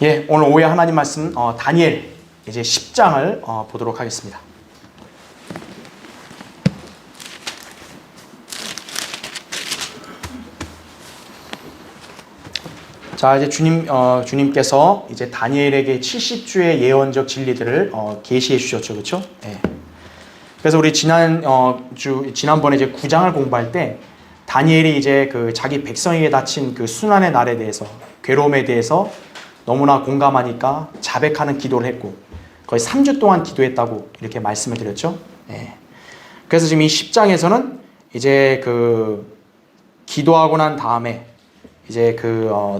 예, 오늘 오후에 하나님 말씀 다니엘 이제 10장을 보도록 하겠습니다. 자, 이제 주님께서 이제 다니엘에게 70주의 예언적 진리들을 계시해 주셨죠, 그렇죠? 예. 그래서 우리 지난번에 이제 9장을 공부할 때 다니엘이 이제 그 자기 백성에게 닥친 그 순환의 날에 대해서, 괴로움에 대해서 너무나 공감하니까 자백하는 기도를 했고 거의 3주 동안 기도했다고 이렇게 말씀을 드렸죠. 예. 그래서 지금 이 10장에서는 이제 그 기도하고 난 다음에 이제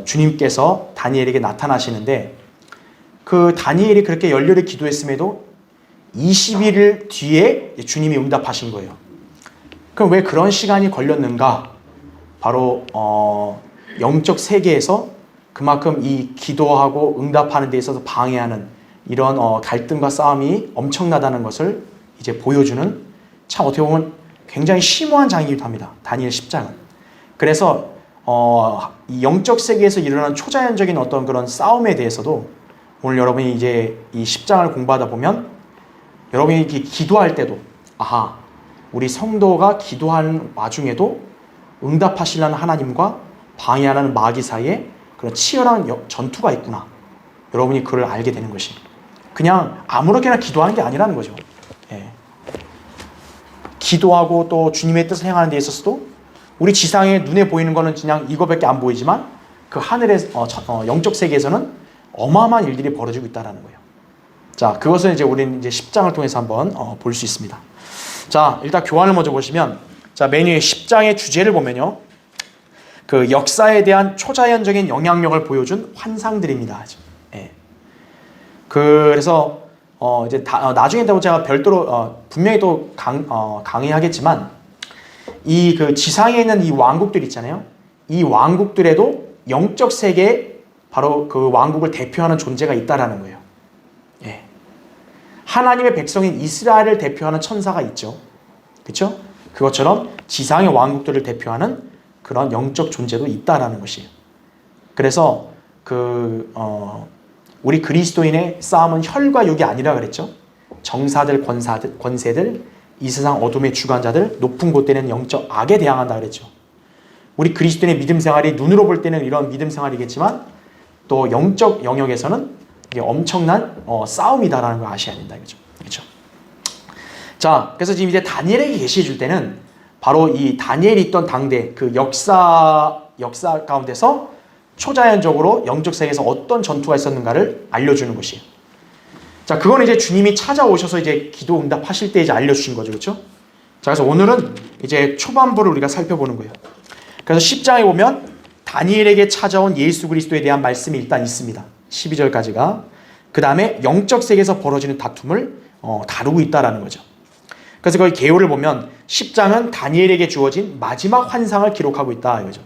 주님께서 다니엘에게 나타나시는데, 그 다니엘이 그렇게 열렬히 기도했음에도 20일 뒤에 주님이 응답하신 거예요. 그럼 왜 그런 시간이 걸렸는가? 바로 영적 세계에서 그만큼 이 기도하고 응답하는 데 있어서 방해하는 이런 갈등과 싸움이 엄청나다는 것을 이제 보여주는, 참 어떻게 보면 굉장히 심오한 장이기도 합니다. 다니엘 10장은. 그래서 이 영적 세계에서 일어나는 초자연적인 어떤 그런 싸움에 대해서도 오늘 여러분이 이제 이 10장을 공부하다 보면 여러분이 이렇게 기도할 때도, 아하, 우리 성도가 기도하는 와중에도 응답하시려는 하나님과 방해하는 마귀 사이에 그런 치열한 전투가 있구나. 여러분이 그걸 알게 되는 것이, 그냥 아무렇게나 기도하는 게 아니라는 거죠. 예. 기도하고 또 주님의 뜻을 행하는 데 있어서도 우리 지상에 눈에 보이는 거는 그냥 이거밖에 안 보이지만 그 하늘의 영적 세계에서는 어마어마한 일들이 벌어지고 있다는 거예요. 자, 그것을 이제 우리는 이제 10장을 통해서 한번 볼 수 있습니다. 자, 일단 교환을 먼저 보시면, 자, 맨 위에 10장의 주제를 보면요, 그 역사에 대한 초자연적인 영향력을 보여준 환상들입니다. 예. 그래서 이제 나중에 또 제가 별도로 분명히 또 강의하겠지만, 이 그 지상에 있는 이 왕국들 있잖아요. 이 왕국들에도 영적 세계에 바로 그 왕국을 대표하는 존재가 있다라는 거예요. 예. 하나님의 백성인 이스라엘을 대표하는 천사가 있죠. 그렇죠? 그것처럼 지상의 왕국들을 대표하는 그런 영적 존재도 있다라는 것이에요. 그래서 우리 그리스도인의 싸움은 혈과 육이 아니라 그랬죠. 정사들, 권세들, 이 세상 어둠의 주관자들, 높은 곳대는 영적 악에 대항한다 그랬죠. 우리 그리스도인의 믿음 생활이 눈으로 볼 때는 이런 믿음 생활이겠지만 또 영적 영역에서는 이게 엄청난 싸움이다라는 걸 아셔야 된다 이거죠. 그렇죠? 자, 그래서 지금 이제 다니엘에게 계시해 줄 때는 바로 이 다니엘이 있던 당대 그 역사 가운데서 초자연적으로 영적 세계에서 어떤 전투가 있었는가를 알려주는 것이에요. 자, 그건 이제 주님이 찾아오셔서 이제 기도 응답하실 때 이제 알려주신 거죠. 그렇죠? 자, 그래서 오늘은 이제 초반부를 우리가 살펴보는 거예요. 그래서 10장에 보면 다니엘에게 찾아온 예수 그리스도에 대한 말씀이 일단 있습니다. 12절까지가. 그 다음에 영적 세계에서 벌어지는 다툼을 다루고 있다라는 거죠. 그래서 거기 개요를 보면 10장은 다니엘에게 주어진 마지막 환상을 기록하고 있다 이거죠.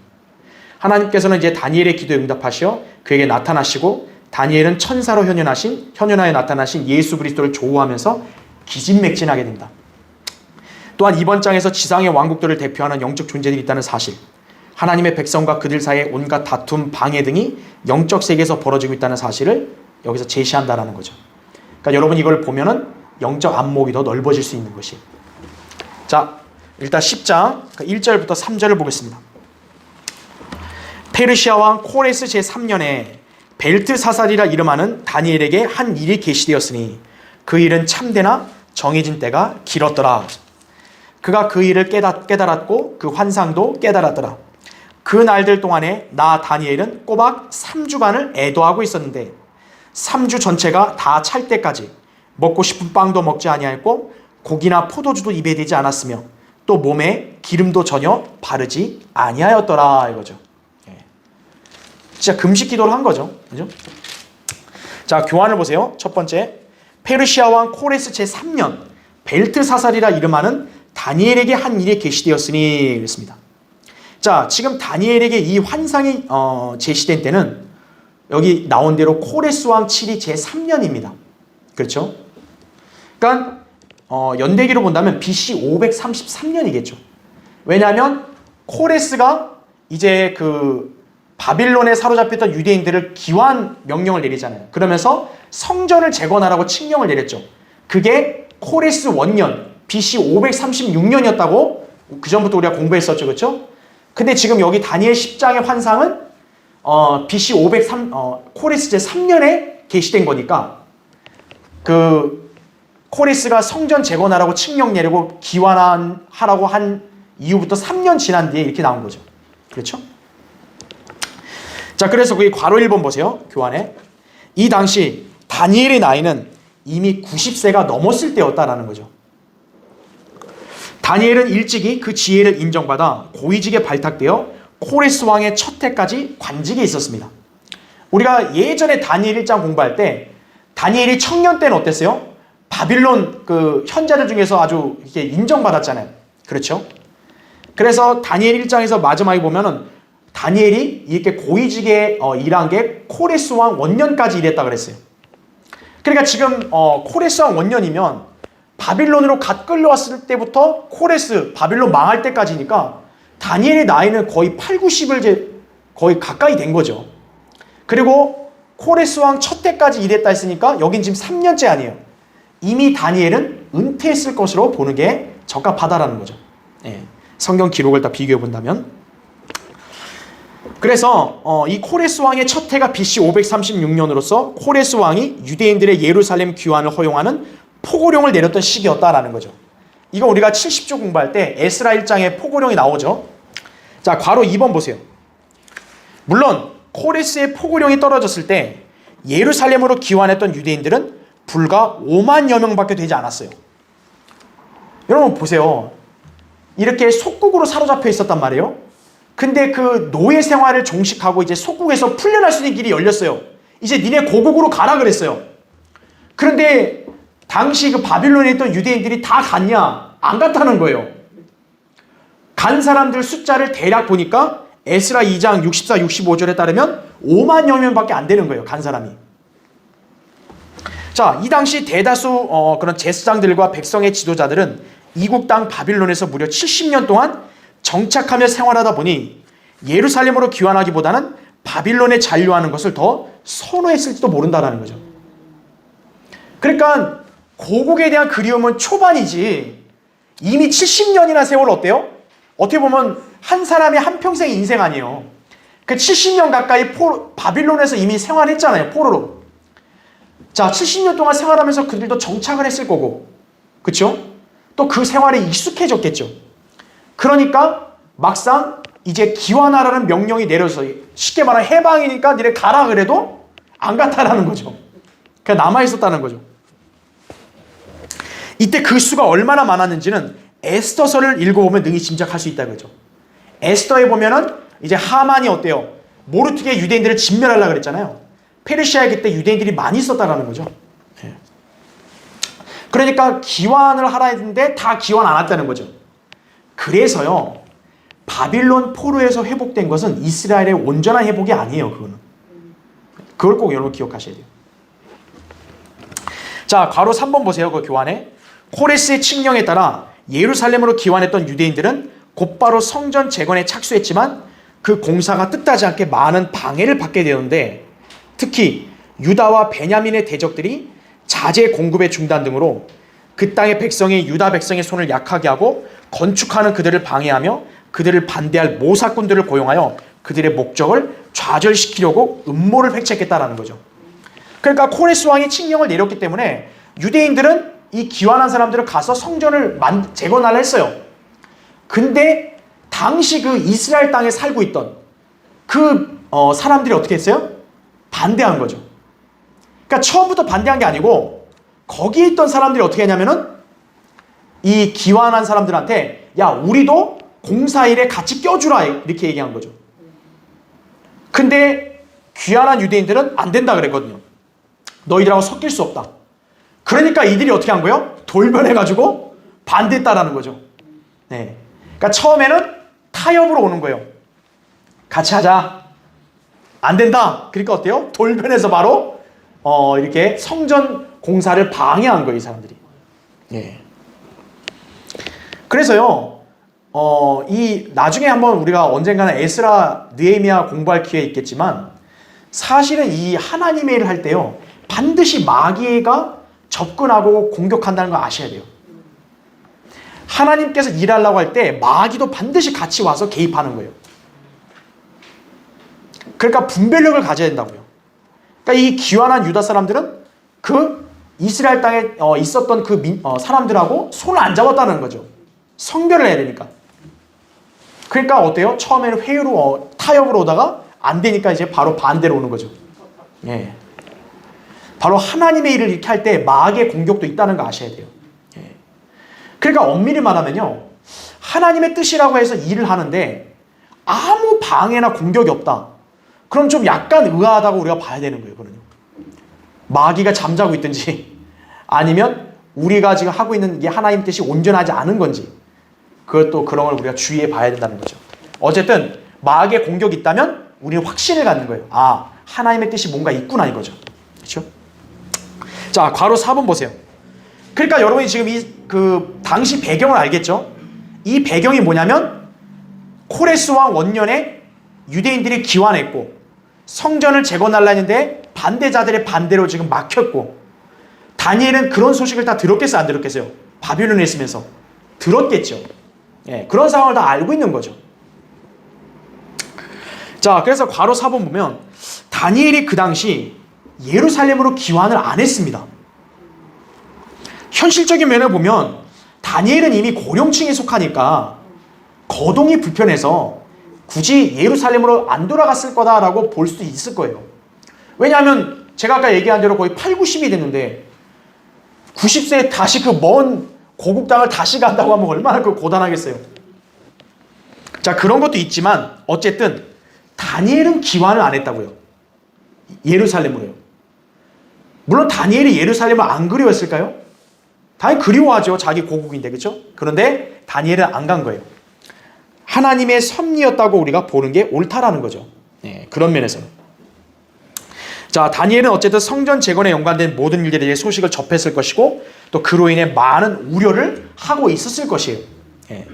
하나님께서는 이제 다니엘의 기도에 응답하시어 그에게 나타나시고, 다니엘은 천사로 현현하에 나타나신 예수 그리스도를 조우하면서 기진맥진하게 된다. 또한 이번 장에서 지상의 왕국들을 대표하는 영적 존재들이 있다는 사실, 하나님의 백성과 그들 사이에 온갖 다툼, 방해 등이 영적 세계에서 벌어지고 있다는 사실을 여기서 제시한다라는 거죠. 그러니까 여러분 이걸 보면은 영적 안목이 더 넓어질 수 있는 것이. 자, 일단 10장 1절부터 3절을 보겠습니다. 페르시아 왕 코레스 제3년에 벨트사살이라 이름하는 다니엘에게 한 일이 계시되었으니 그 일은 참되나 정해진 때가 길었더라. 그가 그 일을 깨달았고 그 환상도 깨달았더라. 그 날들 동안에 나 다니엘은 꼬박 3주간을 애도하고 있었는데 3주 전체가 다 찰 때까지 먹고 싶은 빵도 먹지 아니하였고 고기나 포도주도 입에 대지 않았으며 또 몸에 기름도 전혀 바르지 아니하였더라 이거죠. 진짜 금식 기도를 한 거죠. 그죠? 자, 교환을 보세요. 첫 번째, 페르시아 왕 코레스 제3년 벨트사살이라 이름하는 다니엘에게 한 일이 계시되었으니 그랬습니다. 자, 지금 다니엘에게 이 환상이 제시된 때는 여기 나온 대로 코레스 왕 7이 제3년입니다. 그렇죠? 그러니까 연대기로 본다면 BC 533년이겠죠. 왜냐하면 코레스가 이제 바빌론에 사로잡혔던 유대인들을 귀환 명령을 내리잖아요. 그러면서 성전을 재건하라고 칙령을 내렸죠. 그게 코레스 원년 BC 536년이었다고 그 전부터 우리가 공부했었죠, 그렇죠? 근데 지금 여기 다니엘 10장의 환상은 BC 503 코레스 제 3년에 계시된 거니까 그 코레스가 성전 재건하라고 칙령 내리고 기환하라고 한 이후부터 3년 지난 뒤에 이렇게 나온 거죠. 그렇죠? 자, 그래서 거기 괄호 1번 보세요. 교환에. 이 당시 다니엘의 나이는 이미 90세가 넘었을 때였다라는 거죠. 다니엘은 일찍이 그 지혜를 인정받아 고위직에 발탁되어 코레스 왕의 첫 해까지 관직에 있었습니다. 우리가 예전에 다니엘 1장 공부할 때 다니엘이 청년 때는 어땠어요? 바빌론 그 현자들 중에서 아주 이렇게 인정받았잖아요. 그렇죠? 그래서 다니엘 1장에서 마지막에 보면은 다니엘이 이렇게 고위직에 일한 게 코레스 왕 원년까지 일했다 그랬어요. 그러니까 지금 코레스 왕 원년이면 바빌론으로 갓 끌려왔을 때부터 코레스 바빌론 망할 때까지니까 다니엘의 나이는 거의 8, 90을 이제 거의 가까이 된 거죠. 그리고 코레스 왕 첫 때까지 일했다 했으니까 여긴 지금 3년째 아니에요. 이미 다니엘은 은퇴했을 것으로 보는 게 적합하다라는 거죠. 예, 성경 기록을 다 비교해 본다면. 그래서 이 코레스 왕의 첫 해가 BC 536년으로서 코레스 왕이 유대인들의 예루살렘 귀환을 허용하는 포고령을 내렸던 시기였다라는 거죠. 이거 우리가 70조 공부할 때 에스라 1장에 포고령이 나오죠. 자, 괄호 2번 보세요. 물론 코레스의 포고령이 떨어졌을 때 예루살렘으로 귀환했던 유대인들은 불과 5만여 명밖에 되지 않았어요. 여러분 보세요. 이렇게 속국으로 사로잡혀 있었단 말이에요. 근데 그 노예 생활을 종식하고 이제 속국에서 풀려날 수 있는 길이 열렸어요. 이제 니네 고국으로 가라 그랬어요. 그런데 당시 그 바빌론에 있던 유대인들이 다 갔냐? 안 갔다는 거예요. 간 사람들 숫자를 대략 보니까 에스라 2장 64, 65절에 따르면 5만여 명밖에 안 되는 거예요. 간 사람이. 자, 이 당시 대다수 그런 제사장들과 백성의 지도자들은 이국 땅 바빌론에서 무려 70년 동안 정착하며 생활하다 보니 예루살렘으로 귀환하기보다는 바빌론에 잔류하는 것을 더 선호했을지도 모른다라는 거죠. 그러니까 고국에 대한 그리움은 초반이지 이미 70년이나 세월 어때요? 어떻게 보면 한 사람의 한평생의 인생 아니에요. 그 70년 가까이 바빌론에서 이미 생활했잖아요. 포로로. 자, 70년 동안 생활하면서 그들도 정착을 했을 거고, 그렇죠? 또 그 생활에 익숙해졌겠죠. 그러니까 막상 이제 기환하라는 명령이 내려서 쉽게 말하면 해방이니까 니네 가라 그래도 안 갔다라는 거죠. 그냥 남아있었다는 거죠. 이때 그 수가 얼마나 많았는지는 에스더서를 읽어보면 능히 짐작할 수 있다는 거죠. 에스더에 보면은 이제 하만이 어때요? 모르트게 유대인들을 진멸하려고 그랬잖아요. 페르시아에 그때 유대인들이 많이 있었다는 거죠. 그러니까 기환을 하라 했는데 다 기환 안 했다는 거죠. 그래서요, 바빌론 포로에서 회복된 것은 이스라엘의 온전한 회복이 아니에요. 그걸 꼭 여러분 기억하셔야 돼요. 자, 괄호 3번 보세요. 그 교환에. 코레스의 칙령에 따라 예루살렘으로 기환했던 유대인들은 곧바로 성전 재건에 착수했지만 그 공사가 뜻하지 않게 많은 방해를 받게 되었는데, 특히 유다와 베냐민의 대적들이 자재 공급의 중단 등으로 그 땅의 백성이 유다 백성의 손을 약하게 하고 건축하는 그들을 방해하며 그들을 반대할 모사꾼들을 고용하여 그들의 목적을 좌절시키려고 음모를 획책했다라는 거죠. 그러니까 코레스 왕이 칙령을 내렸기 때문에 유대인들은 이 기환한 사람들을 가서 성전을 재건하려 했어요. 근데 당시 그 이스라엘 땅에 살고 있던 그 사람들이 어떻게 했어요? 반대한 거죠. 그러니까 처음부터 반대한 게 아니고 거기에 있던 사람들이 어떻게 했냐면은 이 기환한 사람들한테 야, 우리도 공사일에 같이 껴주라 이렇게 얘기한 거죠. 근데 귀환한 유대인들은 안 된다 그랬거든요. 너희들하고 섞일 수 없다. 그러니까 이들이 어떻게 한 거예요? 돌변해가지고 반대했다라는 거죠. 네. 그러니까 처음에는 타협으로 오는 거예요. 같이 하자. 안 된다. 그러니까 어때요? 돌변해서 바로 이렇게 성전 공사를 방해한 거예요, 이 사람들이. 예. 그래서요, 이 나중에 한번 우리가 언젠가는 에스라, 느헤미야 공부할 기회 있겠지만 사실은 이 하나님의 일을 할 때요 반드시 마귀가 접근하고 공격한다는 걸 아셔야 돼요. 하나님께서 일하려고 할 때 마귀도 반드시 같이 와서 개입하는 거예요. 그러니까 분별력을 가져야 된다고요. 그러니까 이 기완한 유다 사람들은 그 이스라엘 땅에 있었던 그 사람들하고 손을 안 잡았다는 거죠. 성별을 해야 되니까. 그러니까 어때요? 처음에는 회유로 타협으로 오다가 안 되니까 이제 바로 반대로 오는 거죠. 예. 바로 하나님의 일을 이렇게 할 때 마귀의 공격도 있다는 거 아셔야 돼요. 예. 그러니까 엄밀히 말하면요, 하나님의 뜻이라고 해서 일을 하는데 아무 방해나 공격이 없다. 그럼 좀 약간 의아하다고 우리가 봐야 되는 거예요. 그러면 마귀가 잠자고 있든지 아니면 우리가 지금 하고 있는 게 하나님 뜻이 온전하지 않은 건지 그것도 그런 걸 우리가 주의해 봐야 된다는 거죠. 어쨌든 마귀의 공격이 있다면 우리는 확신을 갖는 거예요. 아, 하나님의 뜻이 뭔가 있구나 이거죠. 그렇죠? 자, 괄호 4번 보세요. 그러니까 여러분이 지금 그 당시 배경을 알겠죠? 이 배경이 뭐냐면 코레스 왕 원년에 유대인들이 기완했고 성전을 재건하려 했는데 반대자들의 반대로 지금 막혔고 다니엘은 그런 소식을 다 들었겠어요? 안 들었겠어요? 바빌론에 있으면서 들었겠죠. 예, 그런 상황을 다 알고 있는 거죠. 자, 그래서 괄호 4번 보면 다니엘이 그 당시 예루살렘으로 기완을 안 했습니다. 현실적인 면을 보면 다니엘은 이미 고령층에 속하니까 거동이 불편해서 굳이 예루살렘으로 안 돌아갔을 거다라고 볼 수도 있을 거예요. 왜냐하면 제가 아까 얘기한 대로 거의 8, 90이 됐는데 90세에 다시 그 먼 고국 땅을 다시 간다고 하면 얼마나 그 고단하겠어요. 자, 그런 것도 있지만 어쨌든 다니엘은 기완을 안 했다고요. 예루살렘으로요. 물론 다니엘이 예루살렘을 안 그리웠을까요? 당연히 그리워하죠. 자기 고국인데, 그렇죠? 그런데 다니엘은 안 간 거예요. 하나님의 섭리였다고 우리가 보는 게 옳다라는 거죠. 네, 그런 면에서는. 자, 다니엘은 어쨌든 성전 재건에 연관된 모든 일들에 대해 소식을 접했을 것이고 또 그로 인해 많은 우려를 하고 있었을 것이에요. 네.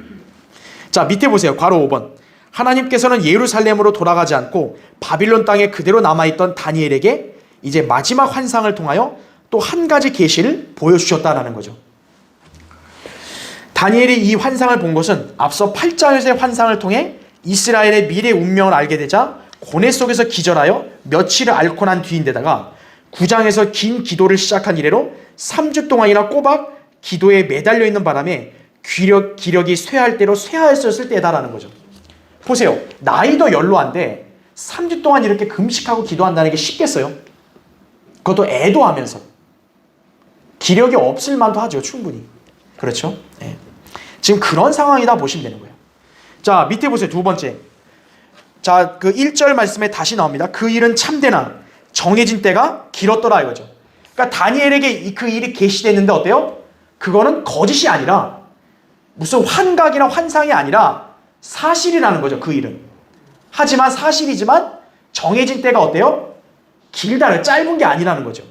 자, 밑에 보세요. 괄호 5번. 하나님께서는 예루살렘으로 돌아가지 않고 바빌론 땅에 그대로 남아있던 다니엘에게 이제 마지막 환상을 통하여 또 한 가지 계시를 보여주셨다라는 거죠. 다니엘이 이 환상을 본 것은 앞서 8장에서의 환상을 통해 이스라엘의 미래 운명을 알게 되자 고뇌 속에서 기절하여 며칠을 앓고 난 뒤인데다가 9장에서 긴 기도를 시작한 이래로 3주 동안이나 꼬박 기도에 매달려 있는 바람에 기력이 쇠할 대로 쇠하였을 때다라는 거죠. 보세요. 나이도 연로한데 3주 동안 이렇게 금식하고 기도한다는 게 쉽겠어요? 그것도 애도하면서. 기력이 없을 만도 하죠. 충분히. 그렇죠? 네. 지금 그런 상황이다 보시면 되는 거예요. 자, 밑에 보세요. 두 번째. 자, 그 1절 말씀에 다시 나옵니다. 그 일은 참되나 정해진 때가 길었더라 이거죠. 그러니까 다니엘에게 그 일이 계시됐는데 어때요? 그거는 거짓이 아니라 무슨 환각이나 환상이 아니라 사실이라는 거죠. 그 일은. 하지만 사실이지만 정해진 때가 어때요? 길다는 짧은 게 아니라는 거죠.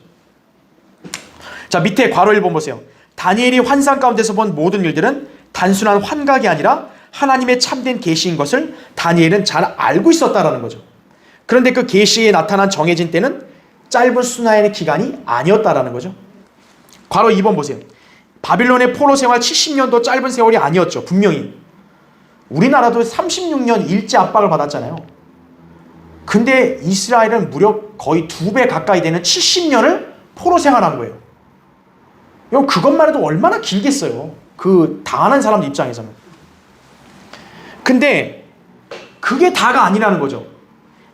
자, 밑에 괄호 1번 보세요. 다니엘이 환상 가운데서 본 모든 일들은 단순한 환각이 아니라 하나님의 참된 계시인 것을 다니엘은 잘 알고 있었다라는 거죠. 그런데 그 계시에 나타난 정해진 때는 짧은 수나의 기간이 아니었다라는 거죠. 괄호 2번 보세요. 바빌론의 포로 생활 70년도 짧은 세월이 아니었죠. 분명히. 우리나라도 36년 일제 압박을 받았잖아요. 근데 이스라엘은 무려 거의 2배 가까이 되는 70년을 포로 생활한 거예요. 그것만 해도 얼마나 길겠어요. 그 당하는 사람 입장에서는. 근데 그게 다가 아니라는 거죠.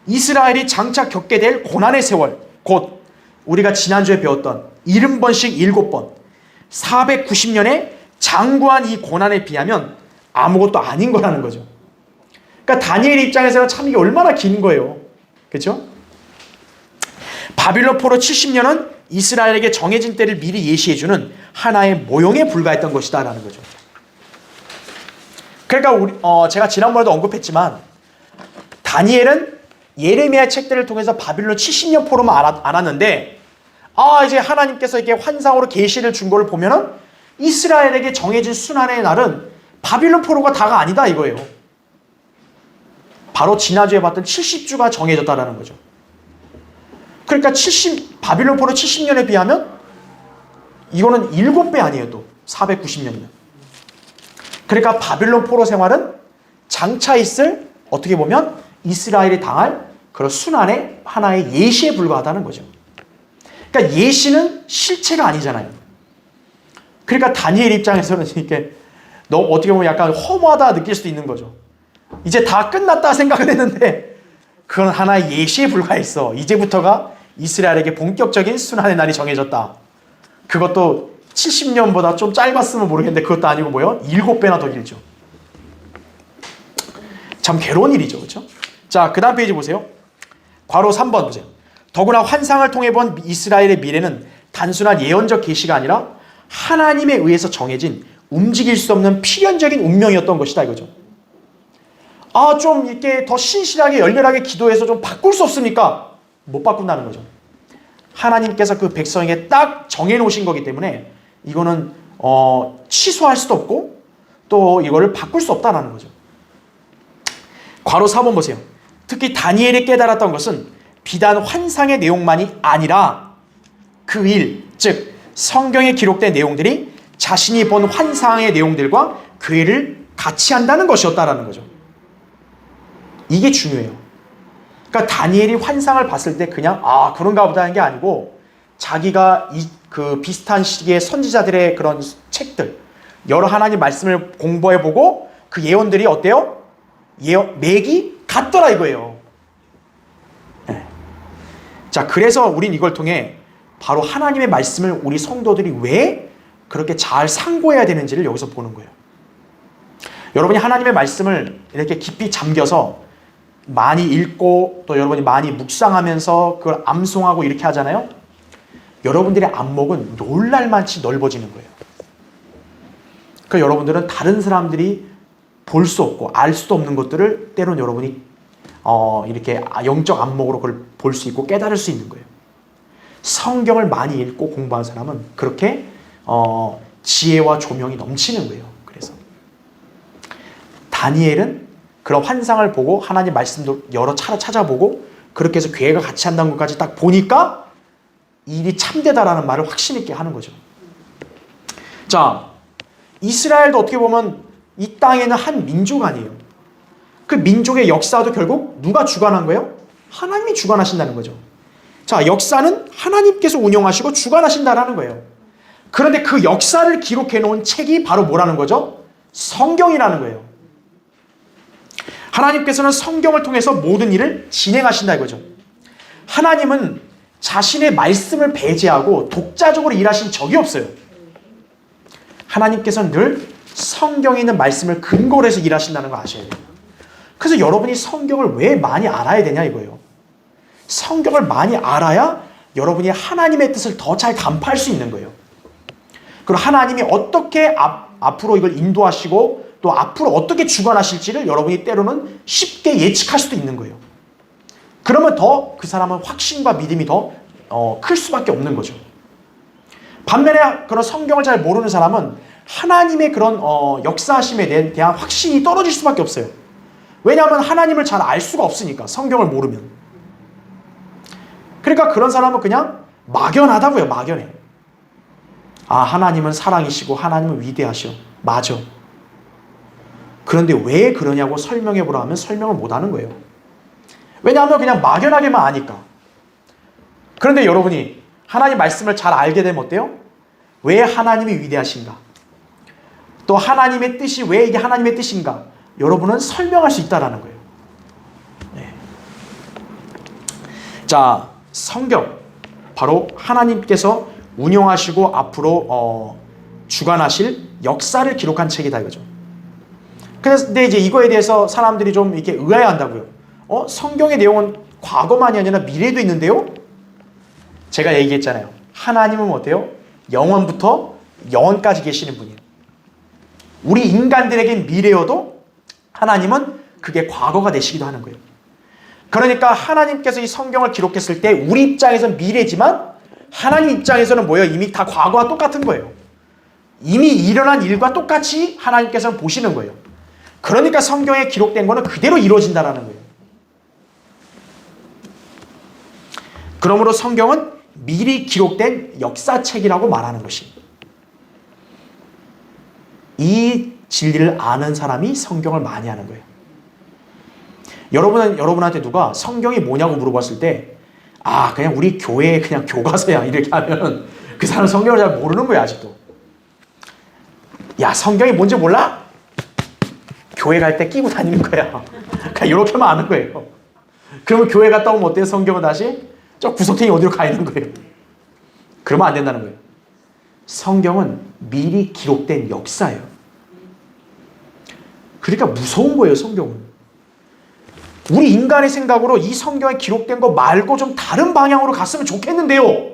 이스라엘이 장차 겪게 될 고난의 세월, 곧 우리가 지난주에 배웠던 70번씩 7번 490년의 장구한 이 고난에 비하면 아무것도 아닌 거라는 거죠. 그러니까 다니엘 입장에서는 참 이게 얼마나 긴 거예요. 그렇죠? 바빌론 포로 70년은 이스라엘에게 정해진 때를 미리 예시해주는 하나의 모형에 불과했던 것이다 라는 거죠. 그러니까 제가 지난번에도 언급했지만 다니엘은 예레미야 책들을 통해서 바빌론 70년 포로만 알았는데 이제 하나님께서 이렇게 환상으로 계시를 준 거를 보면은 이스라엘에게 정해진 순환의 날은 바빌론 포로가 다가 아니다 이거예요. 바로 지난주에 봤던 70주가 정해졌다라는 거죠. 그러니까 바빌론 포로 70년에 비하면 이거는 7배 아니에요. 또 490년이면. 그러니까 바빌론 포로 생활은 장차 있을 어떻게 보면 이스라엘이 당할 그런 순환의 하나의 예시에 불과하다는 거죠. 그러니까 예시는 실체가 아니잖아요. 그러니까 다니엘 입장에서는 이렇게 어떻게 보면 약간 허무하다 느낄 수도 있는 거죠. 이제 다 끝났다 생각을 했는데 그건 하나의 예시에 불과했어. 이제부터가 이스라엘에게 본격적인 순환의 날이 정해졌다. 그것도 70년보다 좀 짧았으면 모르겠는데 그것도 아니고 뭐요? 7배나 더 길죠. 참 괴로운 일이죠. 그렇죠? 자, 그 다음 페이지 보세요. 괄호 3번 보세요. 더구나 환상을 통해 본 이스라엘의 미래는 단순한 예언적 계시가 아니라 하나님에 의해서 정해진 움직일 수 없는 필연적인 운명이었던 것이다 이거죠. 좀 이렇게 더 신실하게 열렬하게 기도해서 좀 바꿀 수 없습니까? 못 바꾼다는 거죠. 하나님께서 그 백성에게 딱 정해놓으신 거기 때문에 이거는 취소할 수도 없고 또 이거를 바꿀 수 없다는 거죠. 괄호 4번 보세요. 특히 다니엘이 깨달았던 것은 비단 환상의 내용만이 아니라 그 일, 즉 성경에 기록된 내용들이 자신이 본 환상의 내용들과 그 일을 같이 한다는 것이었다라는 거죠. 이게 중요해요. 그러니까 다니엘이 환상을 봤을 때 그냥 그런가 보다 하는 게 아니고 자기가 그 비슷한 시기의 선지자들의 그런 책들 여러 하나님 말씀을 공부해보고 그 예언들이 어때요? 맥이 같더라 이거예요. 네. 자, 그래서 우린 이걸 통해 바로 하나님의 말씀을 우리 성도들이 왜 그렇게 잘 상고해야 되는지를 여기서 보는 거예요. 여러분이 하나님의 말씀을 이렇게 깊이 잠겨서 많이 읽고 또 여러분이 많이 묵상하면서 그걸 암송하고 이렇게 하잖아요. 여러분들의 안목은 놀랄만치 넓어지는 거예요. 그러니까 여러분들은 다른 사람들이 볼 수 없고 알 수도 없는 것들을 때론 여러분이 이렇게 영적 안목으로 그걸 볼 수 있고 깨달을 수 있는 거예요. 성경을 많이 읽고 공부한 사람은 그렇게 지혜와 조명이 넘치는 거예요. 그래서 다니엘은 그런 환상을 보고 하나님 말씀도 여러 차례 찾아보고 그렇게 해서 교회가 같이 한다는 것까지 딱 보니까 일이 참되다라는 말을 확신 있게 하는 거죠. 자, 이스라엘도 어떻게 보면 이 땅에는 한 민족 아니에요. 그 민족의 역사도 결국 누가 주관한 거예요? 하나님이 주관하신다는 거죠. 자, 역사는 하나님께서 운영하시고 주관하신다라는 거예요. 그런데 그 역사를 기록해 놓은 책이 바로 뭐라는 거죠? 성경이라는 거예요. 하나님께서는 성경을 통해서 모든 일을 진행하신다 이거죠. 하나님은 자신의 말씀을 배제하고 독자적으로 일하신 적이 없어요. 하나님께서는 늘 성경에 있는 말씀을 근거로 해서 일하신다는 거 아셔야 돼요. 그래서 여러분이 성경을 왜 많이 알아야 되냐 이거예요. 성경을 많이 알아야 여러분이 하나님의 뜻을 더 잘 간파할 수 있는 거예요. 그리고 하나님이 어떻게 앞으로 이걸 인도하시고 또 앞으로 어떻게 주관하실지를 여러분이 때로는 쉽게 예측할 수도 있는 거예요. 그러면 더 그 사람은 확신과 믿음이 더 클 수밖에 없는 거죠. 반면에 그런 성경을 잘 모르는 사람은 하나님의 그런 역사하심에 대한 확신이 떨어질 수밖에 없어요. 왜냐하면 하나님을 잘 알 수가 없으니까 성경을 모르면. 그러니까 그런 사람은 그냥 막연하다고요. 막연해. 하나님은 사랑이시고 하나님은 위대하셔. 맞아. 그런데 왜 그러냐고 설명해보라 하면 설명을 못하는 거예요. 왜냐하면 그냥 막연하게만 아니까. 그런데 여러분이 하나님 말씀을 잘 알게 되면 어때요? 왜 하나님이 위대하신가? 또 하나님의 뜻이 왜 이게 하나님의 뜻인가? 여러분은 설명할 수 있다는 거예요. 네. 자, 성경 바로 하나님께서 운영하시고 앞으로 주관하실 역사를 기록한 책이다 이거죠. 근데 이제 이거에 대해서 사람들이 좀 이렇게 의아해한다고요. 성경의 내용은 과거만이 아니라 미래도 있는데요? 제가 얘기했잖아요. 하나님은 어때요? 영원부터 영원까지 계시는 분이에요. 우리 인간들에겐 미래여도 하나님은 그게 과거가 되시기도 하는 거예요. 그러니까 하나님께서 이 성경을 기록했을 때 우리 입장에서는 미래지만 하나님 입장에서는 뭐예요? 이미 다 과거와 똑같은 거예요. 이미 일어난 일과 똑같이 하나님께서는 보시는 거예요. 그러니까 성경에 기록된 거는 그대로 이루어진다라는 거예요. 그러므로 성경은 미리 기록된 역사책이라고 말하는 것이, 이 진리를 아는 사람이 성경을 많이 하는 거예요. 여러분한테 누가 성경이 뭐냐고 물어봤을 때, 그냥 우리 교회 그냥 교과서야 이렇게 하면 그 사람은 성경을 잘 모르는 거야. 아직도. 야, 성경이 뭔지 몰라? 교회 갈 때 끼고 다니는 거야. 그냥 이렇게만 아는 거예요. 그러면 교회 갔다 오면 어때요? 성경은 다시 저 구석탱이 어디로 가 있는 거예요. 그러면 안 된다는 거예요. 성경은 미리 기록된 역사예요. 그러니까 무서운 거예요, 성경은. 우리 인간의 생각으로 이 성경에 기록된 거 말고 좀 다른 방향으로 갔으면 좋겠는데요.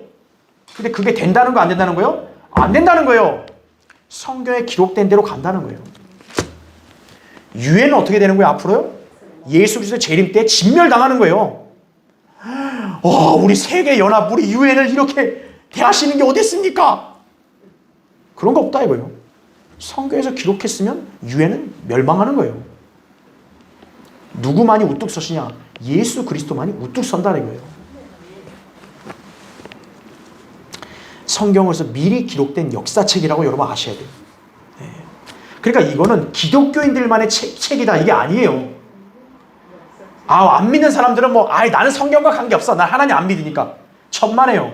근데 그게 된다는 거, 안 된다는 거예요? 안 된다는 거예요. 성경에 기록된 대로 간다는 거예요. 유해는 어떻게 되는 거예요, 앞으로요? 예수 그리스도 재림 때 진멸당하는 거예요. 우리 세계연합, 우리 유해를 이렇게 대하시는 게 어디 있습니까? 그런 거 없다 이거예요. 성경에서 기록했으면 유해는 멸망하는 거예요. 누구만이 우뚝 서시냐? 예수 그리스도만이 우뚝 선다는 거예요. 성경에서 미리 기록된 역사책이라고 여러분 아셔야 돼요. 그러니까 이거는 기독교인들만의 책이다 이게 아니에요. 안 믿는 사람들은 나는 성경과 관계없어. 난 하나님 안 믿으니까. 천만에요.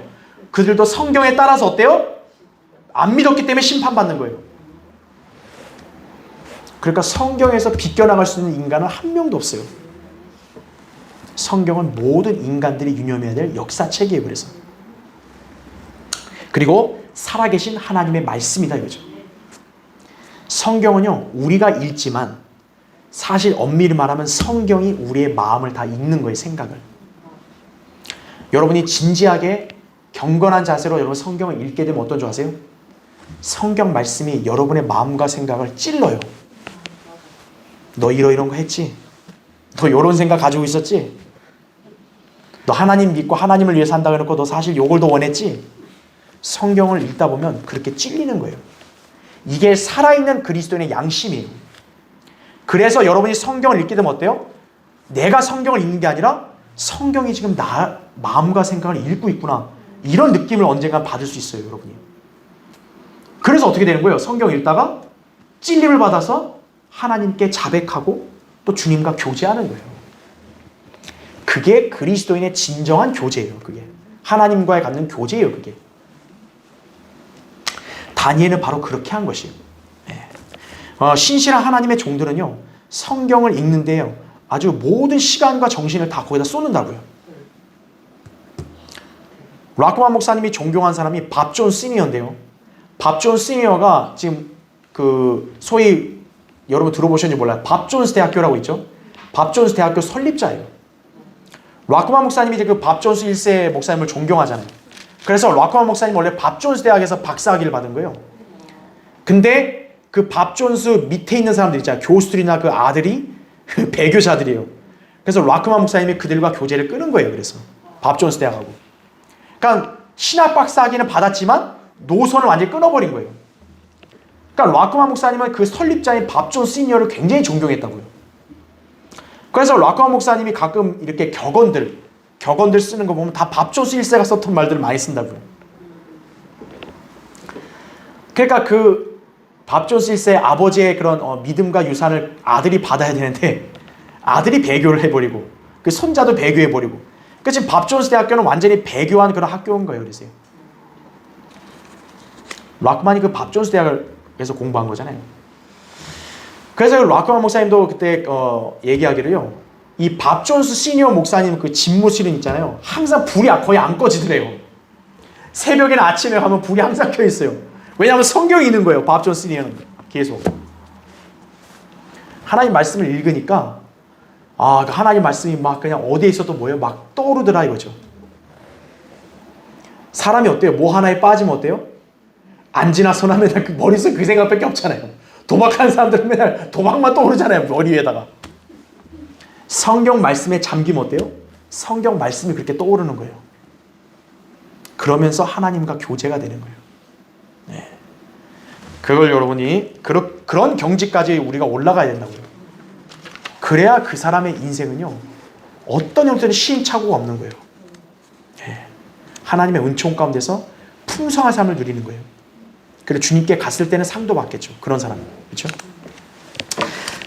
그들도 성경에 따라서 어때요? 안 믿었기 때문에 심판받는 거예요. 그러니까 성경에서 비껴나갈 수 있는 인간은 한 명도 없어요. 성경은 모든 인간들이 유념해야 될 역사책이에요. 그래서. 그리고 살아계신 하나님의 말씀이다 이거죠. 성경은요, 우리가 읽지만 사실 엄밀히 말하면 성경이 우리의 마음을 다 읽는 거예요. 생각을. 여러분이 진지하게 경건한 자세로 여러분 성경을 읽게 되면 어떤 줄 아세요? 성경 말씀이 여러분의 마음과 생각을 찔러요. 너 이런 거 했지? 너 이런 생각 가지고 있었지? 너 하나님 믿고 하나님을 위해 산다고 해놓고 너 사실 요걸 더 원했지? 성경을 읽다 보면 그렇게 찔리는 거예요. 이게 살아있는 그리스도인의 양심이에요. 그래서 여러분이 성경을 읽게 되면 어때요? 내가 성경을 읽는 게 아니라 성경이 지금 나 마음과 생각을 읽고 있구나. 이런 느낌을 언젠가 받을 수 있어요, 여러분이. 그래서 어떻게 되는 거예요? 성경을 읽다가 찔림을 받아서 하나님께 자백하고 또 주님과 교제하는 거예요. 그게 그리스도인의 진정한 교제예요. 그게 하나님과의 갖는 교제예요. 그게 다니엘은 바로 그렇게 한 것이에요. 신실한 하나님의 종들은요, 성경을 읽는데요, 아주 모든 시간과 정신을 다 거기다 쏟는다고요. 락커만 목사님이 존경한 사람이 밥 존 시니어인데요. 밥 존 시니어가 지금 소위 여러분 들어보셨는지 몰라요. 밥 존스 대학교라고 있죠. 밥 존스 대학교 설립자예요. 락커만 목사님이 이제 그 밥 존스 1세 목사님을 존경하잖아요. 그래서 락커만 목사님 원래 밥 존스 대학에서 박사학위를 받은 거예요. 근데 그 밥 존스 밑에 있는 사람들 있잖아요. 교수들이나 그 아들이 배교자들이에요. 그래서 락커만 목사님이 그들과 교제를 끊은 거예요. 그래서 밥 존스 대학하고. 그러니까 신학 박사학위는 받았지만 노선을 완전히 끊어버린 거예요. 그러니까 락커만 목사님은 그 설립자인 밥 존 시니어를 굉장히 존경했다고요. 그래서 락커만 목사님이 가끔 이렇게 격언들 쓰는 거 보면 다 밥 존스 1세가 썼던 말들을 많이 쓴다고요. 그러니까 그 밥 존스 1세의 아버지의 그런 믿음과 유산을 아들이 받아야 되는데 아들이 배교를 해버리고 그 손자도 배교해버리고, 그러니까 지금 밥 존스 대학교는 완전히 배교한 그런 학교인 거예요. 그래서요. 락만이 그 밥 존스 대학에서 공부한 거잖아요. 그래서 락만 목사님도 그때 얘기하기로요, 이 밥 존스 시니어 목사님 그 집무실은 있잖아요, 항상 불이 거의 안 꺼지더래요. 새벽이나 아침에 가면 불이 항상 켜 있어요. 왜냐하면 성경이 있는 거예요. 밥 존스 시니어는 계속 하나님 말씀을 읽으니까 그 하나님 말씀이 막 그냥 어디에 있어도 뭐예요? 막 떠오르더라 이거죠. 사람이 어때요? 뭐 하나에 빠지면 어때요? 앉으나 서나 맨날 그 머릿속에 그 생각밖에 없잖아요. 도박하는 사람들은 맨날 도박만 떠오르잖아요. 머리 위에다가. 성경 말씀에 잠기면 어때요? 성경 말씀이 그렇게 떠오르는 거예요. 그러면서 하나님과 교제가 되는 거예요. 네. 그걸 여러분이 그런 경지까지 우리가 올라가야 된다고요. 그래야 그 사람의 인생은요, 어떤 형태는 시행착오가 없는 거예요. 예. 하나님의 은총 가운데서 풍성한 삶을 누리는 거예요. 그리고 주님께 갔을 때는 상도 받겠죠. 그런 사람. 그렇죠?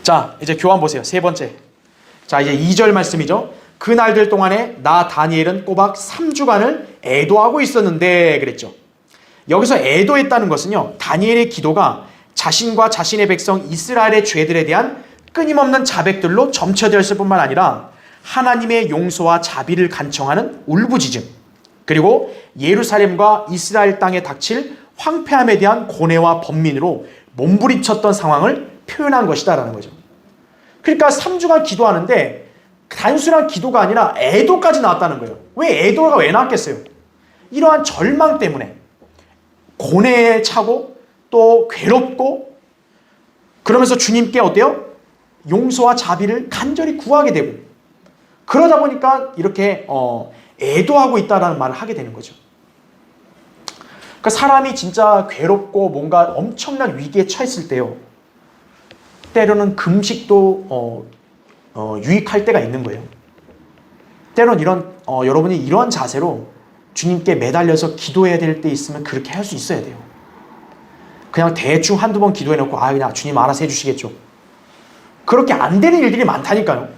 자, 이제 교환 보세요. 세 번째. 자, 이제 2절 말씀이죠. 그 날들 동안에 나 다니엘은 꼬박 3주간을 애도하고 있었는데 그랬죠. 여기서 애도했다는 것은요, 다니엘의 기도가 자신과 자신의 백성 이스라엘의 죄들에 대한 끊임없는 자백들로 점쳐되었을 뿐만 아니라 하나님의 용서와 자비를 간청하는 울부짖음, 그리고 예루살렘과 이스라엘 땅에 닥칠 황폐함에 대한 고뇌와 번민으로 몸부림쳤던 상황을 표현한 것이다라는 거죠. 그러니까 3주간 기도하는데 단순한 기도가 아니라 애도까지 나왔다는 거예요. 왜 애도가 왜 나왔겠어요? 이러한 절망 때문에 고뇌에 차고 또 괴롭고 그러면서 주님께 어때요? 용서와 자비를 간절히 구하게 되고 그러다 보니까 이렇게 애도하고 있다라는 말을 하게 되는 거죠. 그러니까 사람이 진짜 괴롭고 뭔가 엄청난 위기에 처했을 때요, 때로는 금식도 유익할 때가 있는 거예요. 때로는 여러분이 이런 자세로 주님께 매달려서 기도해야 될 때 있으면 그렇게 할 수 있어야 돼요. 그냥 대충 한두 번 기도해놓고 그냥 주님 알아서 해주시겠죠. 그렇게 안 되는 일들이 많다니까요.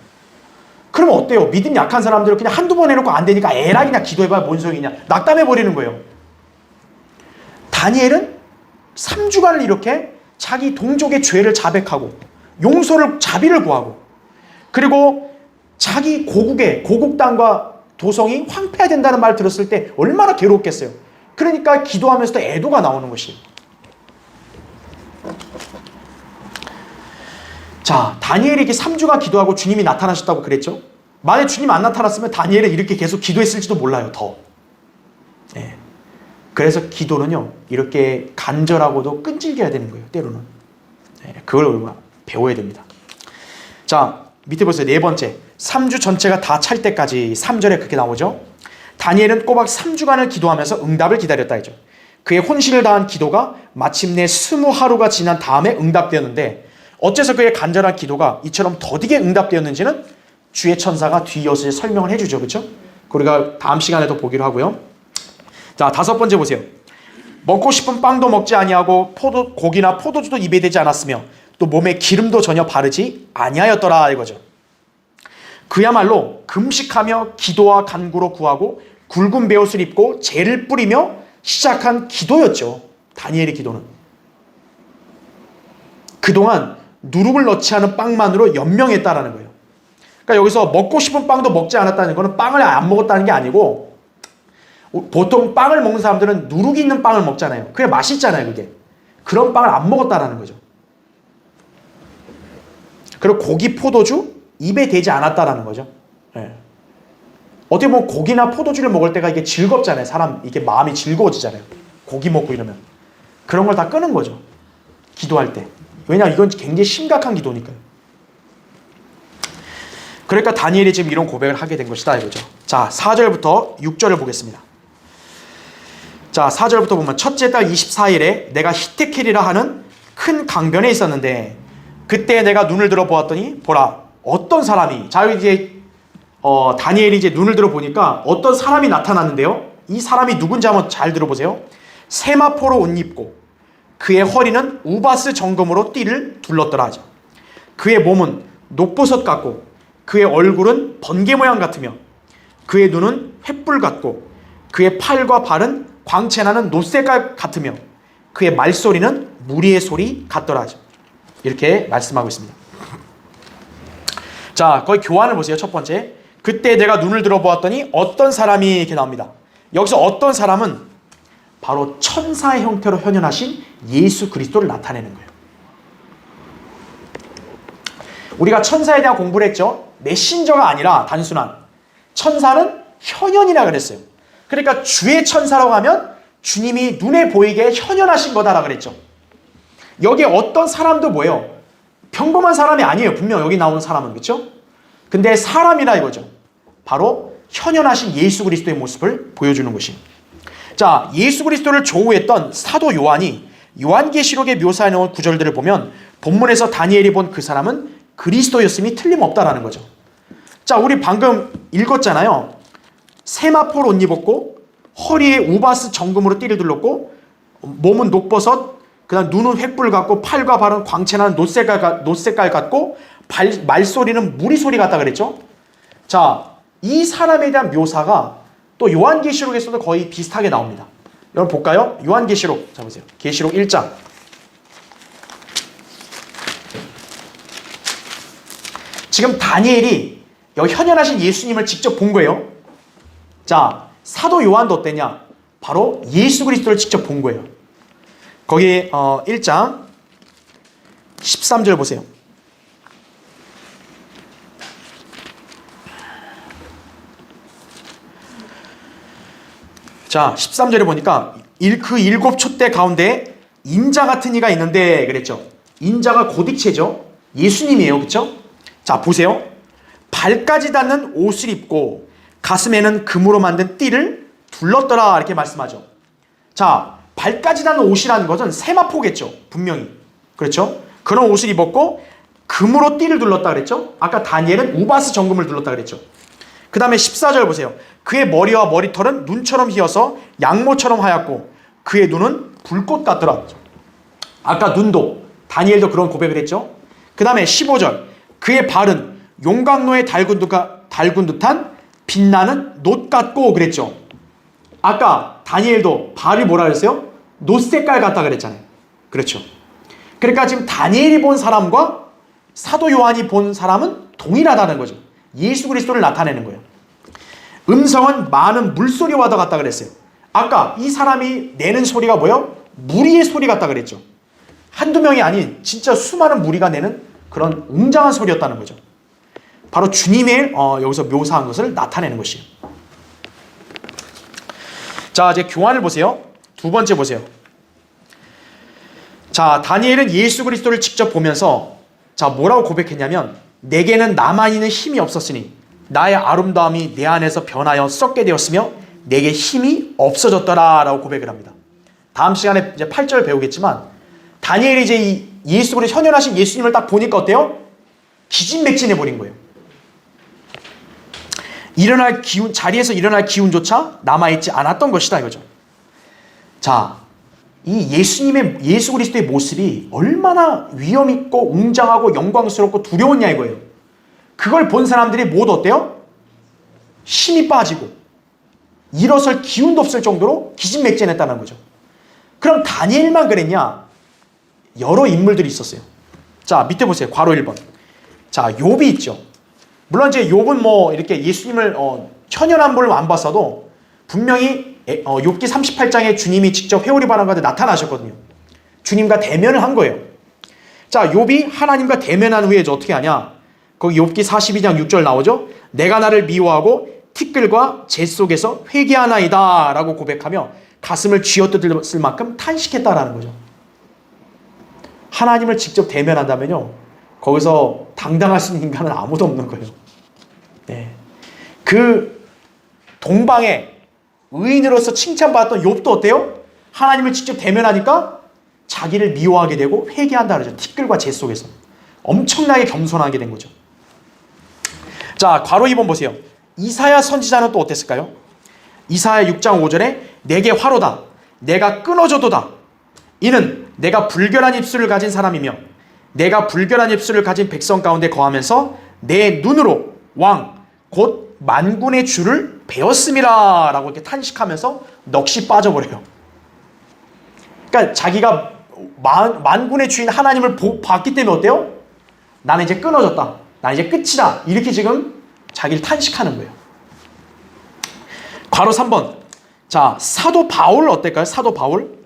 그러면 어때요? 믿음 약한 사람들은 그냥 한두 번 해놓고 안 되니까 에라 그냥 기도해봐야 뭔 소용이냐, 낙담해버리는 거예요. 다니엘은 3주간을 이렇게 자기 동족의 죄를 자백하고 용서를, 자비를 구하고, 그리고 자기 고국 땅과 도성이 황폐화된다는 말을 들었을 때 얼마나 괴로웠겠어요. 그러니까 기도하면서도 애도가 나오는 것이. 자, 다니엘이 이렇게 3주간 기도하고 주님이 나타나셨다고 그랬죠. 만약 주님 안 나타났으면 다니엘은 이렇게 계속 기도했을지도 몰라요. 더. 네. 그래서 기도는요, 이렇게 간절하고도 끈질겨야 되는 거예요. 때로는. 네, 그걸 배워야 됩니다. 자, 밑에 보세요. 네 번째. 3주 전체가 다 찰 때까지 3절에 그렇게 나오죠. 다니엘은 꼬박 3주간을 기도하면서 응답을 기다렸다 했죠. 그의 혼신을 다한 기도가 마침내 20하루가 지난 다음에 응답되었는데, 어째서 그의 간절한 기도가 이처럼 더디게 응답되었는지는 주의 천사가 뒤이어서 설명을 해주죠. 그렇죠? 우리가 다음 시간에도 보기로 하고요. 자, 5번째 보세요. 먹고 싶은 빵도 먹지 아니하고 고기나 포도주도 입에 대지 않았으며 또 몸에 기름도 전혀 바르지 아니하였더라 이거죠. 그야말로 금식하며 기도와 간구로 구하고 굵은 베옷을 입고 재를 뿌리며 시작한 기도였죠. 다니엘의 기도는. 그동안 누룩을 넣지 않은 빵만으로 연명했다라는 거예요. 그러니까 여기서 먹고 싶은 빵도 먹지 않았다는 거는 빵을 안 먹었다는 게 아니고, 보통 빵을 먹는 사람들은 누룩이 있는 빵을 먹잖아요. 그게 맛있잖아요, 그게. 그런 빵을 안 먹었다라는 거죠. 그리고 고기, 포도주 입에 대지 않았다라는 거죠. 네. 어떻게 보면 고기나 포도주를 먹을 때가 이게 즐겁잖아요. 사람 이게 마음이 즐거워지잖아요. 고기 먹고 이러면 그런 걸 다 끄는 거죠. 기도할 때. 왜냐하면 이건 굉장히 심각한 기도니까요. 그러니까 다니엘이 지금 이런 고백을 하게 된 것이다 이거죠. 자, 4절부터 6절을 보겠습니다. 자, 4절부터 보면 첫째 달 24일에 내가 히테켈이라 하는 큰 강변에 있었는데 그때 내가 눈을 들어 보았더니 보라 어떤 사람이, 자 이제 다니엘이 이제 눈을 들어 보니까 어떤 사람이 나타났는데요. 이 사람이 누군지 한번 잘 들어보세요. 세마포로 옷 입고 그의 허리는 우바스 정금으로 띠를 둘렀더라 하죠. 그의 몸은 녹보석 같고 그의 얼굴은 번개 모양 같으며 그의 눈은 횃불 같고 그의 팔과 발은 광채나는 놋색깔 같으며 그의 말소리는 무리의 소리 같더라 하죠. 이렇게 말씀하고 있습니다. 자, 거기 교환을 보세요. 첫 번째. 그때 내가 눈을 들어보았더니 어떤 사람이 이렇게 나옵니다. 여기서 어떤 사람은 바로 천사의 형태로 현현하신 예수 그리스도를 나타내는 거예요. 우리가 천사에 대한 공부를 했죠. 메신저가 아니라 단순한 천사는 현현이라 그랬어요. 그러니까 주의 천사라고 하면 주님이 눈에 보이게 현현하신 거다라 그랬죠. 여기에 어떤 사람도 뭐예요? 평범한 사람이 아니에요. 분명 여기 나오는 사람은. 그렇죠? 근데 사람이라 이거죠. 바로 현현하신 예수 그리스도의 모습을 보여주는 것이. 자, 예수 그리스도를 조우했던 사도 요한이 요한계시록에 묘사해 놓은 구절들을 보면 본문에서 다니엘이 본 그 사람은 그리스도였음이 틀림없다라는 거죠. 자, 우리 방금 읽었잖아요. 세마포 옷 입었고 허리에 우바스 정금으로 띠를 둘렀고 몸은 녹버섯, 그다음 눈은 횃불 같고 팔과 발은 광채나는 노색깔 같고 말소리는 무리소리 같다 그랬죠. 자, 이 사람에 대한 묘사가 또 요한계시록에서도 거의 비슷하게 나옵니다. 여러분 볼까요? 요한계시록, 자 보세요. 계시록 1장. 지금 다니엘이 여기 현현하신 예수님을 직접 본 거예요. 자, 사도 요한도 어땠냐? 바로 예수 그리스도를 직접 본 거예요. 거기 1장 13절 보세요. 자, 13절에 보니까 그 일곱 촛대 가운데 인자 같은 이가 있는데 그랬죠. 인자가 고딕체죠. 예수님이에요. 그렇죠? 자, 보세요. 발까지 닿는 옷을 입고 가슴에는 금으로 만든 띠를 둘렀더라 이렇게 말씀하죠. 자, 발까지 닿는 옷이라는 것은 세마포겠죠. 분명히. 그렇죠? 그런 옷을 입었고 금으로 띠를 둘렀다 그랬죠. 아까 다니엘은 우바스 정금을 둘렀다 그랬죠. 그 다음에 14절 보세요. 그의 머리와 머리털은 눈처럼 휘어서 양모처럼 하얗고 그의 눈은 불꽃 같더라. 아까 눈도 다니엘도 그런 고백을 했죠. 그 다음에 15절 그의 발은 용광로에 달군 듯한 빛나는 놋 같고 그랬죠. 아까 다니엘도 발이 뭐라 그랬어요? 놋 색깔 같다 그랬잖아요. 그렇죠. 그러니까 지금 다니엘이 본 사람과 사도 요한이 본 사람은 동일하다는 거죠. 예수 그리스도를 나타내는 거예요. 음성은 많은 물소리와 같다 그랬어요. 아까 이 사람이 내는 소리가 뭐예요? 무리의 소리 같다 그랬죠. 한두 명이 아닌 진짜 수많은 무리가 내는 그런 웅장한 소리였다는 거죠. 바로 주님의 여기서 묘사한 것을 나타내는 것이에요. 자, 이제 교환을 보세요. 두 번째 보세요. 자, 다니엘은 예수 그리스도를 직접 보면서 자, 뭐라고 고백했냐면 내게는 나만 있는 힘이 없었으니 나의 아름다움이 내 안에서 변하여 썩게 되었으며 내게 힘이 없어졌더라 라고 고백을 합니다. 다음 시간에 이제 8절 배우겠지만 다니엘이 이제 이 예수 그리스도 현현하신 예수님을 딱 보니까 어때요? 기진맥진해 버린 거예요. 일어날 기운, 자리에서 일어날 기운조차 남아있지 않았던 것이다 이거죠. 자, 이 예수 그리스도의 모습이 얼마나 위엄있고 웅장하고 영광스럽고 두려웠냐 이거예요. 그걸 본 사람들이 모두 어때요? 힘이 빠지고 일어설 기운도 없을 정도로 기진맥진했다는 거죠. 그럼 다니엘만 그랬냐? 여러 인물들이 있었어요. 자, 밑에 보세요. 괄호 1번. 자, 욥이 있죠. 물론 이제 욥은 뭐 이렇게 예수님을 현현한 분을 안 봤어도 분명히 욥기 38장에 주님이 직접 회오리 바람 가운데 나타나셨거든요. 주님과 대면을 한 거예요. 자, 욥이 하나님과 대면한 후에 어떻게 하냐? 거기 욥기 42장 6절 나오죠. 내가 나를 미워하고 티끌과 재 속에서 회개하나이다 라고 고백하며 가슴을 쥐어뜯을 만큼 탄식했다라는 거죠. 하나님을 직접 대면한다면요, 거기서 당당할 수 있는 인간은 아무도 없는 거예요. 네. 그 동방에 의인으로서 칭찬받았던 욥도 어때요? 하나님을 직접 대면하니까 자기를 미워하게 되고 회개한다 그러죠. 티끌과 재 속에서. 엄청나게 겸손하게 된 거죠. 자, 괄호 2번 보세요. 이사야 선지자는 또 어땠을까요? 이사야 6장 5절에 내게 화로다. 내가 끊어져도다. 이는 내가 불결한 입술을 가진 사람이며 내가 불결한 입술을 가진 백성 가운데 거하면서 내 눈으로 왕 곧 만군의 주를 베었음이라 라고 이렇게 탄식하면서 넋이 빠져버려요. 그러니까 자기가 만군의 주인 하나님을 봤기 때문에 어때요? 나는 이제 끊어졌다. 나는 이제 끝이다. 이렇게 지금 자기를 탄식하는 거예요. 괄호 3번. 자, 사도 바울 어떨까요? 사도 바울.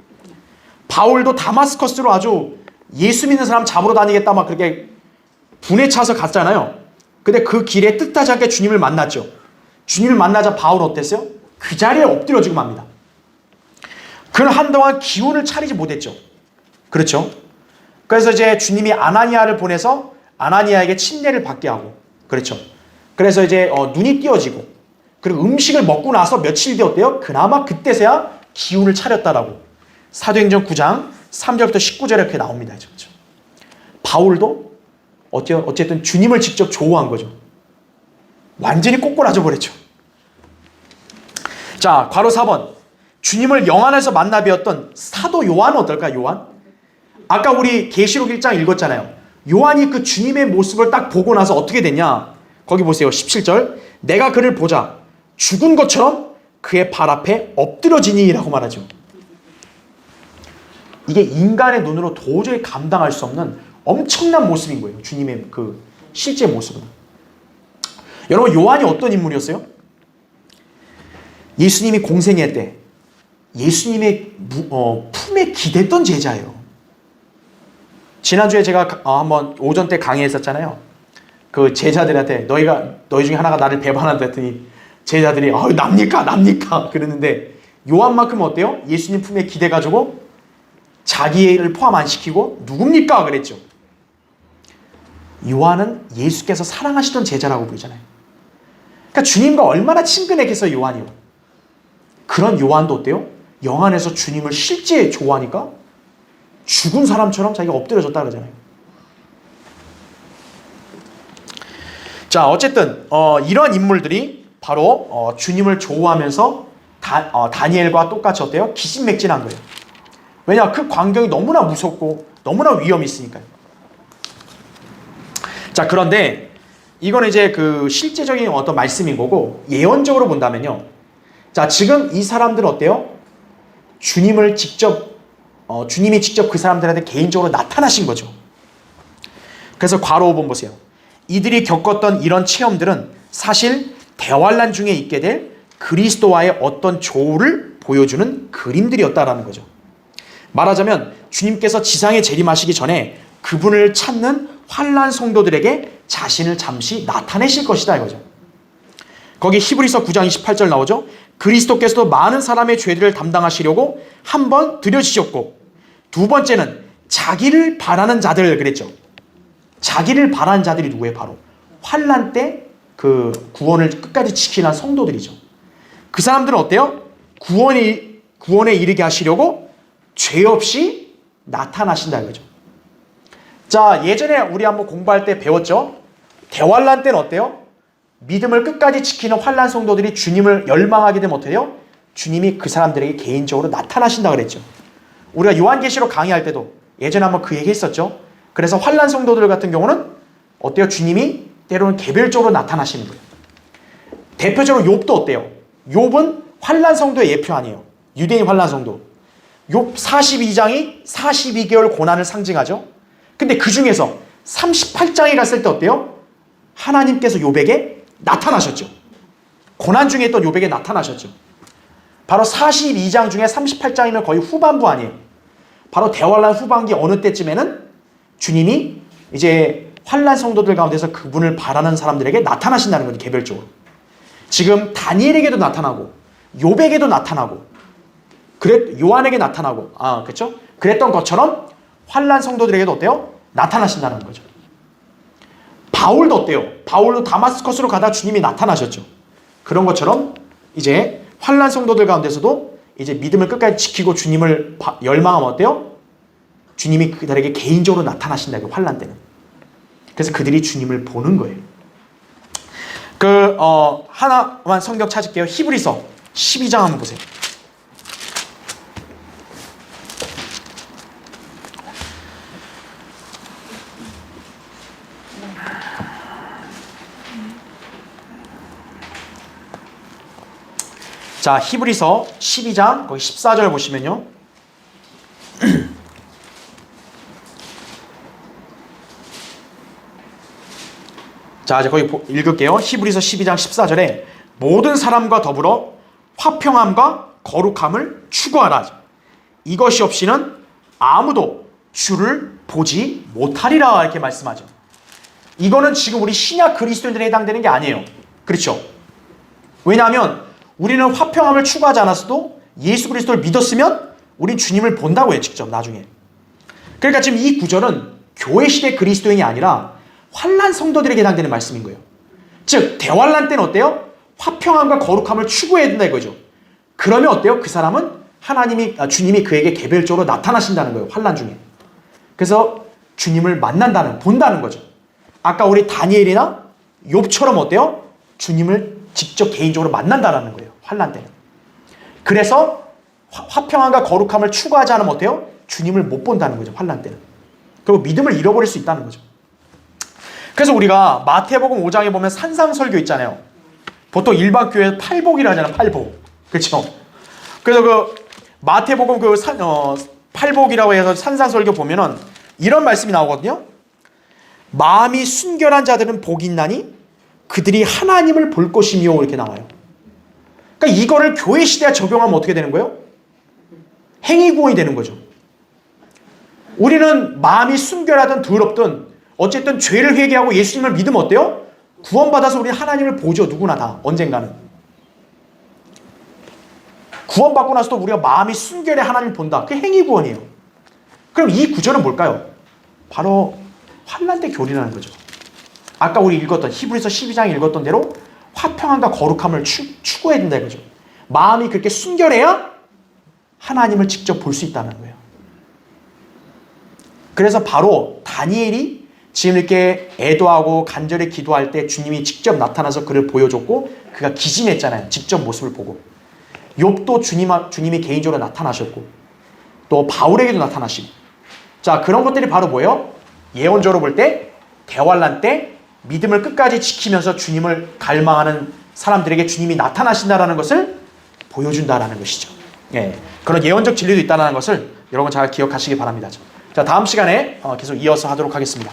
바울도 다마스커스로 아주 예수 믿는 사람 잡으러 다니겠다 막 그렇게 분에 차서 갔잖아요. 근데 그 길에 뜻하지 않게 주님을 만났죠. 주님을 만나자 바울 어땠어요? 그 자리에 엎드려지고 맙니다. 그는 한동안 기운을 차리지 못했죠. 그렇죠? 그래서 이제 주님이 아나니아를 보내서 아나니아에게 침례를 받게 하고, 그렇죠? 그래서 이제 눈이 띄어지고, 그리고 음식을 먹고 나서 며칠 뒤 어때요? 그나마 그때서야 기운을 차렸다라고 사도행전 9장 3절부터 19절에 이렇게 나옵니다. 그렇죠? 바울도 어쨌든 주님을 직접 조우한 거죠. 완전히 꼬꾸라져 버렸죠. 자, 괄호 4번. 주님을 영 안에서 만나 뵈었던 사도 요한은 어떨까? 요한? 아까 우리 계시록 1장 읽었잖아요. 요한이 그 주님의 모습을 딱 보고 나서 어떻게 됐냐? 거기 보세요. 17절. 내가 그를 보자 죽은 것처럼 그의 발 앞에 엎드려지니라고 말하죠. 이게 인간의 눈으로 도저히 감당할 수 없는 엄청난 모습인 거예요. 주님의 그 실제 모습은. 여러분, 요한이 어떤 인물이었어요? 예수님이 공생애 때 예수님의 품에 기댔던 제자예요. 지난주에 제가 한번 오전 때 강의했었잖아요. 그 제자들한테 너희 중에 하나가 나를 배반한다 했더니 제자들이 납니까? 그랬는데 요한만큼은 어때요? 예수님 품에 기대가지고 자기를 포함 안 시키고 누굽니까? 그랬죠. 요한은 예수께서 사랑하시던 제자라고 부르잖아요. 그러니까 주님과 얼마나 친근했겠어요, 요한이요. 그런 요한도 어때요? 영 안에서 주님을 실제 좋아하니까 죽은 사람처럼 자기가 엎드려졌다 그러잖아요. 자, 어쨌든 이런 인물들이 바로 주님을 좋아하면서 다니엘과 똑같이 어때요? 기진맥진한 거예요. 왜냐? 그 광경이 너무나 무섭고 너무나 위험이 있으니까요. 자, 그런데 이건 이제 그 실제적인 어떤 말씀인 거고, 예언적으로 본다면요. 자, 지금 이 사람들은 어때요? 주님이 직접 그 사람들한테 개인적으로 나타나신 거죠. 그래서 괄호 5번 보세요. 이들이 겪었던 이런 체험들은 사실 대환란 중에 있게 될 그리스도와의 어떤 조우를 보여주는 그림들이었다라는 거죠. 말하자면 주님께서 지상에 재림하시기 전에 그분을 찾는 환난 성도들에게 자신을 잠시 나타내실 것이다 이거죠. 거기 히브리서 9장 28절 나오죠. 그리스도께서도 많은 사람의 죄들을 담당하시려고 한 번 들여지셨고, 두 번째는 자기를 바라는 자들 그랬죠. 자기를 바라는 자들이 누구예요? 바로 환난 때 그 구원을 끝까지 지키는 성도들이죠. 그 사람들은 어때요? 구원에 이르게 하시려고 죄 없이 나타나신다 이거죠. 자, 예전에 우리 한번 공부할 때 배웠죠. 대환란 때는 어때요? 믿음을 끝까지 지키는 환난 성도들이 주님을 열망하게 되면 어때요? 주님이 그 사람들에게 개인적으로 나타나신다 그랬죠. 우리가 요한계시록 강의할 때도 예전에 한번 그 얘기 했었죠. 그래서 환난 성도들 같은 경우는 어때요? 주님이 때로는 개별적으로 나타나시는 거예요. 대표적으로 욥도 어때요? 욥은 환난 성도의 예표 아니에요. 유대인 환난 성도. 욥 42장이 42개월 고난을 상징하죠. 근데 그 중에서 38장에 갔을 때 어때요? 하나님께서 욥에게 나타나셨죠. 고난 중에 있던 욥에게 나타나셨죠. 바로 42장 중에 38장이면 거의 후반부 아니에요. 바로 대환란 후반기 어느 때쯤에는 주님이 이제 환난 성도들 가운데서 그분을 바라는 사람들에게 나타나신다는 거죠. 개별적으로. 지금 다니엘에게도 나타나고 욥에게도 나타나고 요한에게 나타나고 그렇죠? 그랬던 것처럼 환난 성도들에게도 어때요? 나타나신다는 거죠. 바울도 어때요? 바울도 다마스커스로 가다 주님이 나타나셨죠. 그런 것처럼 이제 환난 성도들 가운데서도 이제 믿음을 끝까지 지키고 주님을 열망하면 어때요? 주님이 그들에게 개인적으로 나타나신다. 환난 때는. 그래서 그들이 주님을 보는 거예요. 하나만 성경 찾을게요. 히브리서 12장 한번 보세요. 자, 히브리서 12장 거기 14절 보시면요. 자, 이제 거기 읽을게요. 히브리서 12장 14절에 모든 사람과 더불어 화평함과 거룩함을 추구하라. 이것이 없이는 아무도 주를 보지 못하리라 이렇게 말씀하죠. 이거는 지금 우리 신약 그리스도인들에 해당되는 게 아니에요. 그렇죠? 왜냐하면 우리는 화평함을 추구하지 않았어도 예수 그리스도를 믿었으면 우린 주님을 본다고 해요. 직접 나중에. 그러니까 지금 이 구절은 교회 시대 그리스도인이 아니라 환난 성도들에게 해당되는 말씀인 거예요. 즉 대환란 때는 어때요? 화평함과 거룩함을 추구해야 된다 이거죠. 그러면 어때요? 그 사람은 주님이 그에게 개별적으로 나타나신다는 거예요. 환난 중에. 그래서 주님을 본다는 거죠. 아까 우리 다니엘이나 욥처럼 어때요? 주님을 직접 개인적으로 만난다는 거예요. 환난 때는. 그래서 화평함과 거룩함을 추구하지 않으면 어때요? 주님을 못 본다는 거죠. 환난 때는. 그리고 믿음을 잃어버릴 수 있다는 거죠. 그래서 우리가 마태복음 5장에 보면 산상설교 있잖아요. 보통 일반 교회에서 팔복이라 하잖아요. 팔복. 그렇죠? 그래서 그 마태복음 팔복이라고 해서 산상설교 보면은 이런 말씀이 나오거든요. 마음이 순결한 자들은 복이 있나니 그들이 하나님을 볼 것이며 이렇게 나와요. 그러니까 이거를 교회 시대에 적용하면 어떻게 되는 거예요? 행위구원이 되는 거죠. 우리는 마음이 순결하든 더럽든 어쨌든 죄를 회개하고 예수님을 믿으면 어때요? 구원받아서 우리는 하나님을 보죠. 누구나 다 언젠가는. 구원받고 나서도 우리가 마음이 순결해 하나님을 본다. 그게 행위구원이에요. 그럼 이 구절은 뭘까요? 바로 환난 때 교리라는 거죠. 아까 우리 읽었던 히브리서 12장에 읽었던 대로 화평함과 거룩함을 추구해야 된다 이거죠. 마음이 그렇게 순결해야 하나님을 직접 볼 수 있다는 거예요. 그래서 바로 다니엘이 지금 이렇게 애도하고 간절히 기도할 때 주님이 직접 나타나서 그를 보여줬고 그가 기진했잖아요. 직접 모습을 보고. 욥도 주님이 개인적으로 나타나셨고 또 바울에게도 나타나시고. 자, 그런 것들이 바로 뭐예요? 예언적으로 볼 때 대환난 때 믿음을 끝까지 지키면서 주님을 갈망하는 사람들에게 주님이 나타나신다라는 것을 보여준다라는 것이죠. 예, 그런 예언적 진리도 있다는 것을 여러분 잘 기억하시기 바랍니다. 자, 다음 시간에 계속 이어서 하도록 하겠습니다.